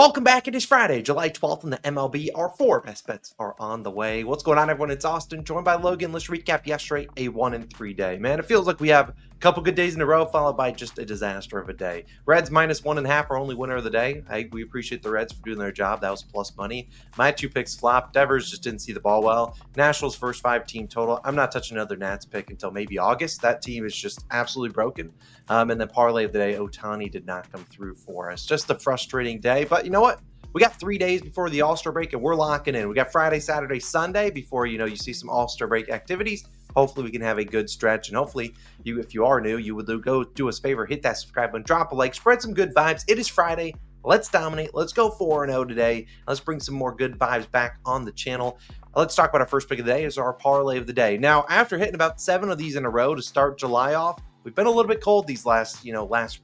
Welcome back. It is Friday, July 12th, and the MLB. Our 4 best bets are on the way. What's going on, everyone? It's Austin, joined by Logan. Let's recap yesterday, a 1-3 day. Man, it feels like we have a couple good days in a row, followed by just a disaster of a day. Reds minus 1.5, our only winner of the day. We appreciate the Reds for doing their job. That was plus money. My 2 picks flopped. Devers just didn't see the ball well. Nationals first 5 team total. I'm not touching another Nats pick until maybe August. That team is just absolutely broken. And then parlay of the day, Ohtani did not come through for us. Just a frustrating day, but you know what? We got 3 days before the All-Star break, and we're locking in. We got Friday, Saturday, Sunday before, you see some All-Star break activities. Hopefully, we can have a good stretch, and hopefully, if you are new, you would go do us a favor, hit that subscribe button, drop a like, spread some good vibes. It is Friday. Let's dominate. Let's go 4-0 today. Let's bring some more good vibes back on the channel. Let's talk about our first pick of the day. Is our parlay of the day. Now, after hitting about 7 of these in a row to start July off, we've been a little bit cold these last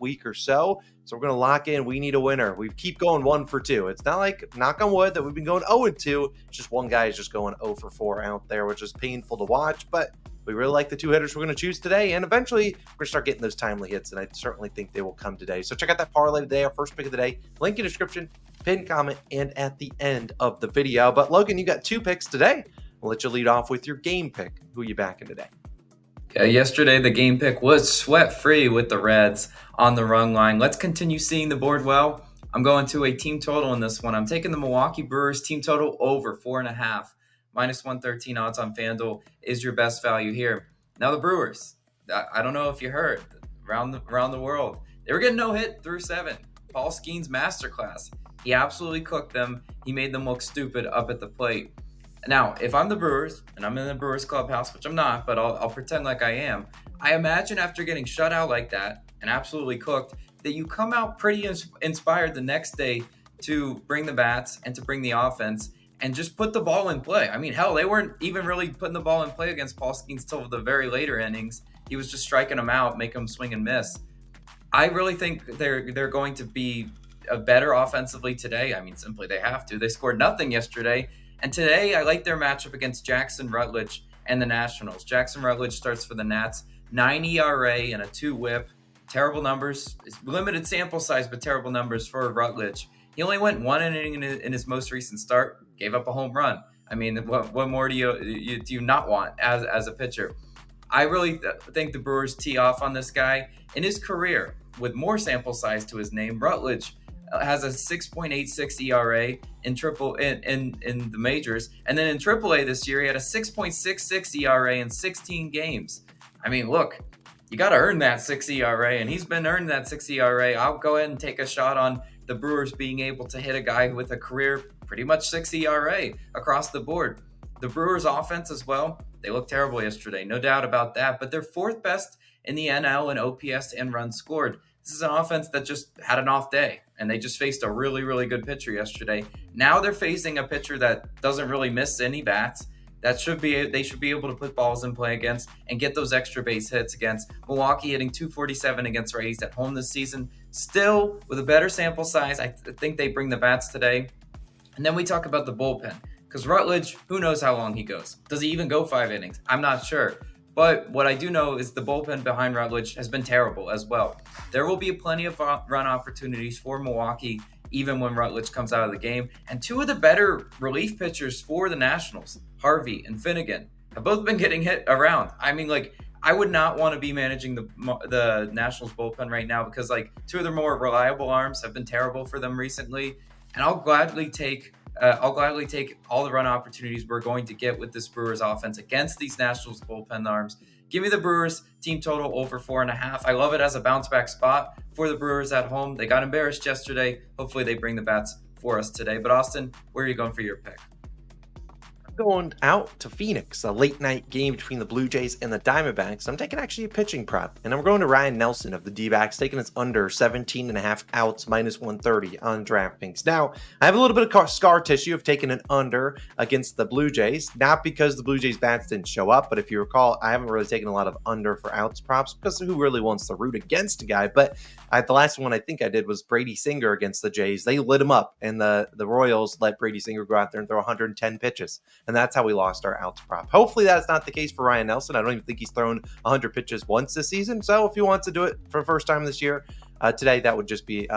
week or so. So we're going to lock in. We need a winner. We keep going 1 for 2. It's not like, knock on wood, that we've been going 0-2. It's just one guy is just going 0 for 4 out there, which is painful to watch. But we really like the 2 hitters we're going to choose today. And eventually, we're going to start getting those timely hits. And I certainly think they will come today. So check out that parlay today, our first pick of the day. Link in the description, pinned comment, and at the end of the video. But Logan, you got 2 picks today. We'll let you lead off with your game pick. Who are you backing today? Yesterday, the game pick was sweat-free with the Reds on the run line. Let's continue seeing the board well. I'm going to a team total in this one. I'm taking the Milwaukee Brewers team total over 4.5. Minus 113 odds on FanDuel is your best value here. Now, the Brewers, I don't know if you heard, around the world, they were getting no hit through 7. Paul Skeens masterclass. He absolutely cooked them. He made them look stupid up at the plate. Now, if I'm the Brewers, and I'm in the Brewers clubhouse, which I'm not, but I'll pretend like I am, I imagine after getting shut out like that and absolutely cooked, that you come out pretty inspired the next day to bring the bats and to bring the offense and just put the ball in play. I mean, hell, they weren't even really putting the ball in play against Paul Skeens till the very later innings. He was just striking them out, making them swing and miss. I really think they're going to be better offensively today. I mean, simply they have to. They scored nothing yesterday. And today, I like their matchup against Jackson Rutledge and the Nationals. Jackson Rutledge starts for the Nats, 9 ERA and a 2 WHIP. Terrible numbers. It's limited sample size, but terrible numbers for Rutledge. He only went 1 inning in his most recent start, gave up a home run. I mean, what more do you not want as a pitcher? I really think the Brewers tee off on this guy. In his career, with more sample size to his name, Rutledge has a 6.86 ERA in the majors, and then in AAA this year he had a 6.66 ERA in 16 games. I mean, look, you got to earn that 6 ERA, and he's been earning that 6 ERA. I'll go ahead and take a shot on the Brewers being able to hit a guy with a career pretty much 6 ERA across the board. The Brewers offense as well, they looked terrible yesterday, no doubt about that, but they're 4th best in the NL in OPS and runs scored. This is an offense that just had an off day, and they just faced a really, really good pitcher yesterday. Now they're facing a pitcher that doesn't really miss any bats. They should be able to put balls in play against and get those extra base hits against. Milwaukee hitting 247 against Rays at home this season. Still, with a better sample size, I think they bring the bats today. And then we talk about the bullpen, because Rutledge, who knows how long he goes? Does he even go 5 innings? I'm not sure. But what I do know is the bullpen behind Rutledge has been terrible as well. There will be plenty of run opportunities for Milwaukee, even when Rutledge comes out of the game. And 2 of the better relief pitchers for the Nationals, Harvey and Finnegan, have both been getting hit around. I mean, I would not want to be managing the Nationals bullpen right now because, 2 of their more reliable arms have been terrible for them recently. And I'll gladly take all the run opportunities we're going to get with this Brewers offense against these Nationals bullpen arms. Give me the Brewers team total over 4.5. I love it as a bounce back spot for the Brewers at home. They got embarrassed yesterday. Hopefully they bring the bats for us today. But Austin, where are you going for your pick? Going out to Phoenix, a late night game between the Blue Jays and the Diamondbacks. I'm taking actually a pitching prop, and I'm going to Ryan Nelson of the D-backs, taking us under 17.5 outs, minus 130 on DraftKings. Now, I have a little bit of scar tissue of taking an under against the Blue Jays, not because the Blue Jays bats didn't show up, but if you recall, I haven't really taken a lot of under for outs props because who really wants to root against a guy? But the last one I think I did was Brady Singer against the Jays. They lit him up, and the Royals let Brady Singer go out there and throw 110 pitches. And that's how we lost our outs prop. Hopefully that's not the case for Ryan Nelson. I don't even think he's thrown 100 pitches once this season. So if he wants to do it for the first time this year, today, that would just be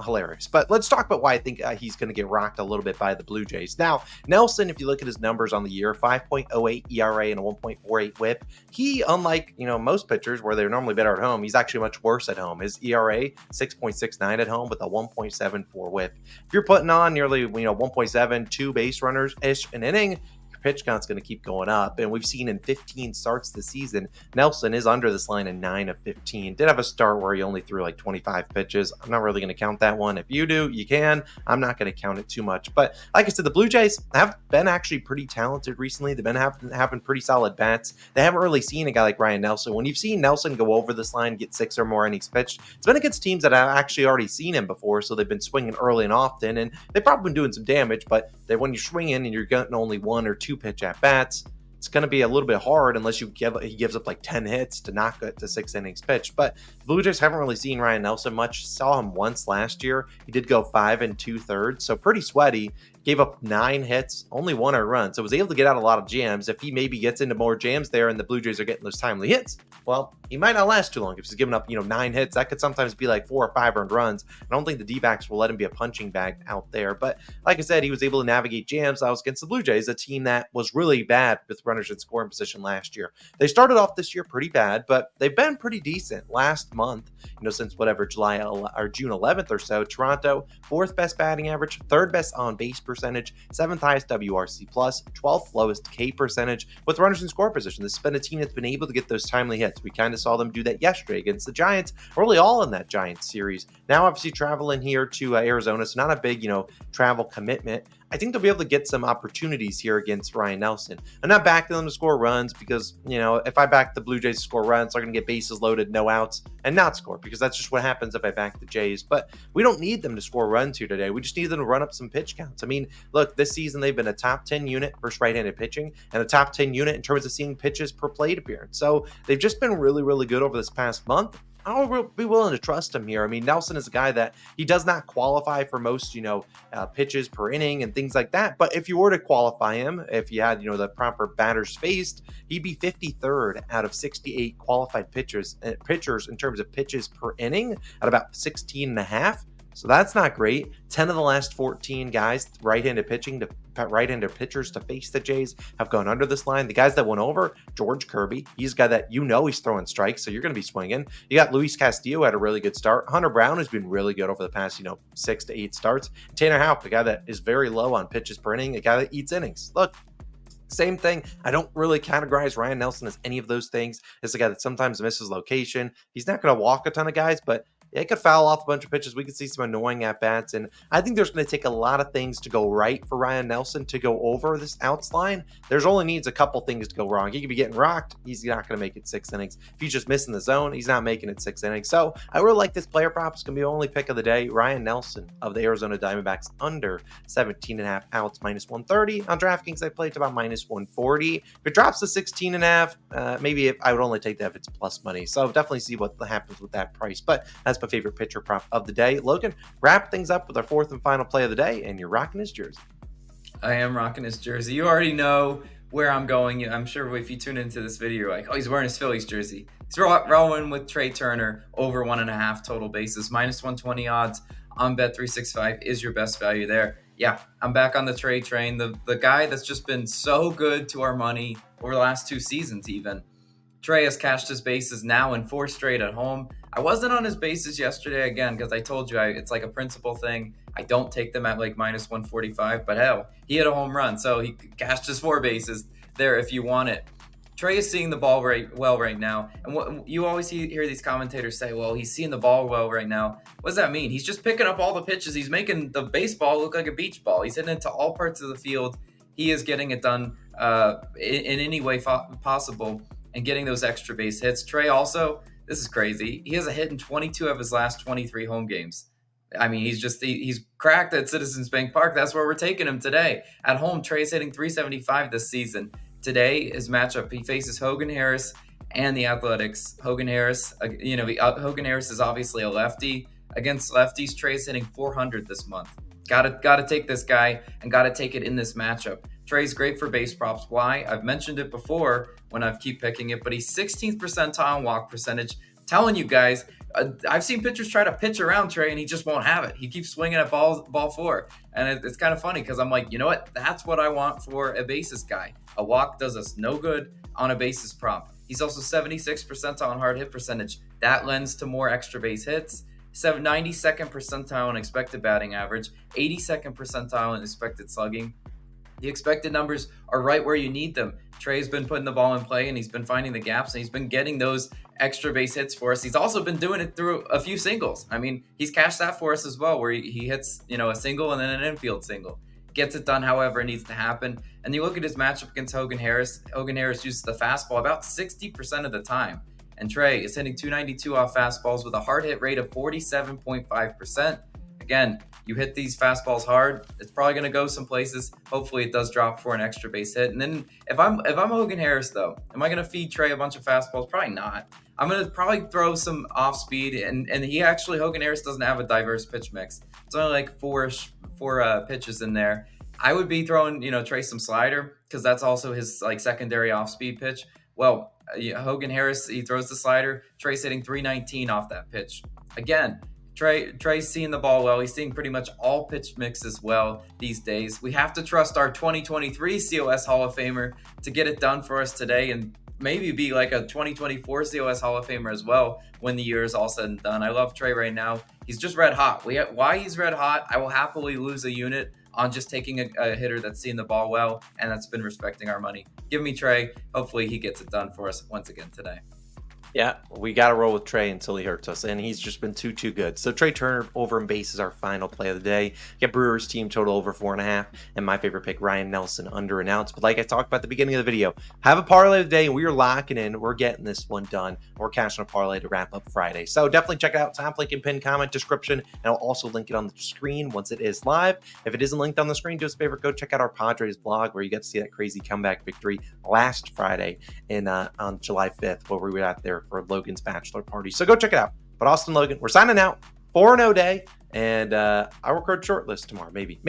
hilarious. But let's talk about why I think he's going to get rocked a little bit by the Blue Jays. Now, Nelson, if you look at his numbers on the year, 5.08 ERA and a 1.48 WHIP. He, unlike most pitchers where they're normally better at home, he's actually much worse at home. His ERA 6.69 at home with a 1.74 WHIP. If you're putting on nearly 1.7, 2 base runners ish an inning, pitch count's going to keep going up. And we've seen in 15 starts this season, Nelson is under this line in 9 of 15. Did have a start where he only threw like 25 pitches. I'm not really going to count that one. If you do, you can. I'm not going to count it too much. But like I said, the Blue Jays have been actually pretty talented recently. They've been having pretty solid bats. They haven't really seen a guy like Ryan Nelson. When you've seen Nelson go over this line, get 6 or more innings pitched, it's been against teams that have actually already seen him before. So they've been swinging early and often, and they've probably been doing some damage. But when you're swinging and you're getting only 1 or 2 pitch at bats, it's going to be a little bit hard unless he gives up like 10 hits to knock it to 6 innings pitched. But the Blue Jays haven't really seen Ryan Nelson much. Saw him once last year. He did go 5 2/3, so pretty sweaty. Gave up 9 hits, only 1 earned run. So was able to get out a lot of jams. If he maybe gets into more jams there and the Blue Jays are getting those timely hits, well, he might not last too long. If he's giving up 9 hits, that could sometimes be like 4 or 5 earned runs. I don't think the D-backs will let him be a punching bag out there. But like I said, he was able to navigate jams. That was against the Blue Jays, a team that was really bad with runners in scoring position last year. They started off this year pretty bad, but they've been pretty decent. Last month, since June 11th or so, Toronto, 4th best batting average, 3rd best on base percentage, 7th highest WRC plus, 12th lowest K percentage with runners in score position. This has been a team that's been able to get those timely hits. We kind of saw them do that yesterday against the Giants, really all in that Giants series. Now, obviously, traveling here to Arizona, so not a big, travel commitment. I think they'll be able to get some opportunities here against Ryan Nelson. I'm not backing them to score runs because, if I back the Blue Jays to score runs, they're going to get bases loaded, no outs, and not score because that's just what happens if I back the Jays. But we don't need them to score runs here today. We just need them to run up some pitch counts. I mean, look, this season they've been a top 10 unit versus right-handed pitching and a top 10 unit in terms of seeing pitches per plate appearance. So they've just been really, really good over this past month. I'll be willing to trust him here. I mean, Nelson is a guy that he does not qualify for most, pitches per inning and things like that. But if you were to qualify him, if you had, the proper batters faced, he'd be 53rd out of 68 qualified pitchers in terms of pitches per inning at about 16 and a half. So that's not great. 10 of the last 14 guys, right-handed pitchers to face the Jays have gone under this line. The guys that went over, George Kirby, he's a guy that he's throwing strikes, so you're going to be swinging. You got Luis Castillo had a really good start. Hunter Brown has been really good over the past, 6 to 8 starts. Tanner Houck, a guy that is very low on pitches per inning, a guy that eats innings. Look, same thing. I don't really categorize Ryan Nelson as any of those things. It's a guy that sometimes misses location. He's not going to walk a ton of guys, but it could foul off a bunch of pitches. We could see some annoying at-bats, and I think there's going to take a lot of things to go right for Ryan Nelson to go over this outs line. There's only needs a couple things to go wrong. He could be getting rocked. He's not going to make it 6 innings. If he's just missing the zone, he's not making it 6 innings. So I really like this player prop. It's going to be the only pick of the day. Ryan Nelson of the Arizona Diamondbacks under 17.5 outs, minus 130. On DraftKings, I played to about minus 140. If it drops to 16.5, maybe I would only take that if it's plus money. So definitely see what happens with that price. But that's my favorite pitcher prop of the day. Logan, wrap things up with our 4th and final play of the day, and you're rocking his jersey. I am rocking his jersey. You already know where I'm going. I'm sure if you tune into this video, you're like, oh, he's wearing his Phillies jersey. He's rolling with Trey Turner over 1.5 total bases, minus 120 odds on Bet365 is your best value there. Yeah, I'm back on the Trey train. The guy that's just been so good to our money over the last 2 seasons even. Trey has cashed his bases now in 4 straight at home. I wasn't on his bases yesterday again because I told you it's like a principle thing. I don't take them at like minus 145, but hell, he hit a home run, so he cashed his 4 bases there if you want it. Trey is seeing the ball well right now, and what you always hear these commentators say, well, he's seeing the ball well right now. What does that mean? He's just picking up all the pitches. He's making the baseball look like a beach ball. He's hitting it to all parts of the field. He is getting it done in any way possible and getting those extra base hits. Trey also, this is crazy, he has a hit in 22 of his last 23 home games. I mean, he's cracked at Citizens Bank Park. That's where we're taking him today. At home, Trey's hitting 375 this season. Today, his matchup, he faces Hogan Harris and the Athletics. Hogan Harris is obviously a lefty. Against lefties, Trey's hitting 400 this month. Gotta take this guy and gotta take it in this matchup. Trey's great for base props. Why? I've mentioned it before when I keep picking it, but he's 16th percentile walk percentage. Telling you guys, I've seen pitchers try to pitch around Trey, and he just won't have it. He keeps swinging at ball four, and it's kind of funny because I'm like, you know what? That's what I want for a basis guy. A walk does us no good on a basis prop. He's also 76th percentile on hard hit percentage. That lends to more extra base hits. 92nd percentile in expected batting average, 82nd percentile in expected slugging. The expected numbers are right where you need them. Trey's been putting the ball in play, and he's been finding the gaps, and he's been getting those extra base hits for us. He's also been doing it through a few singles. I mean, he's cashed that for us as well, where he hits, a single and then an infield single. Gets it done however it needs to happen. And you look at his matchup against Hogan Harris. Hogan Harris uses the fastball about 60% of the time. And Trey is hitting 292 off fastballs with a hard hit rate of 47.5%. Again, you hit these fastballs hard, it's probably going to go some places. Hopefully it does drop for an extra base hit. And then if I'm Hogan Harris, though, am I going to feed Trey a bunch of fastballs? Probably not. I'm going to probably throw some off speed. And Hogan Harris doesn't have a diverse pitch mix. It's only like four pitches in there. I would be throwing, Trey some slider, because that's also his secondary off speed pitch. Well, Hogan Harris, he throws the slider. Trey's hitting 319 off that pitch. Again, Trey's seeing the ball well. He's seeing pretty much all pitch mixes well these days. We have to trust our 2023 COS Hall of Famer to get it done for us today, and maybe be like a 2024 COS Hall of Famer as well when the year is all said and done. I love Trey right now. He's just red hot. Why he's red hot, I will happily lose a unit on just taking a hitter that's seeing the ball well and that's been respecting our money. Give me Trey. Hopefully he gets it done for us once again today. Yeah, we got to roll with Trey until he hurts us, and he's just been too good. So Trey Turner over in base is our final play of the day. Get Brewers team total over 4.5, and my favorite pick, Ryan Nelson, under and outs. But like I talked about at the beginning of the video, have a parlay of the day, and we are locking in. We're getting this one done. We're cashing a parlay to wrap up Friday. So definitely check it out. Top link in pinned comment description, and I'll also link it on the screen once it is live. If it isn't linked on the screen, do us a favor, go check out our Padres blog where you get to see that crazy comeback victory last Friday on July 5th, where we were out there for Logan's bachelor party. So go check it out. But Austin Logan, we're signing out. 4-0 day, and I'll record short list tomorrow. Maybe.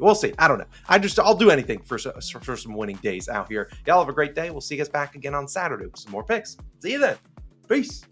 We'll see. I don't know. I'll do anything for some winning days out here. Y'all have a great day. We'll see you guys back again on Saturday with some more picks. See you then. Peace.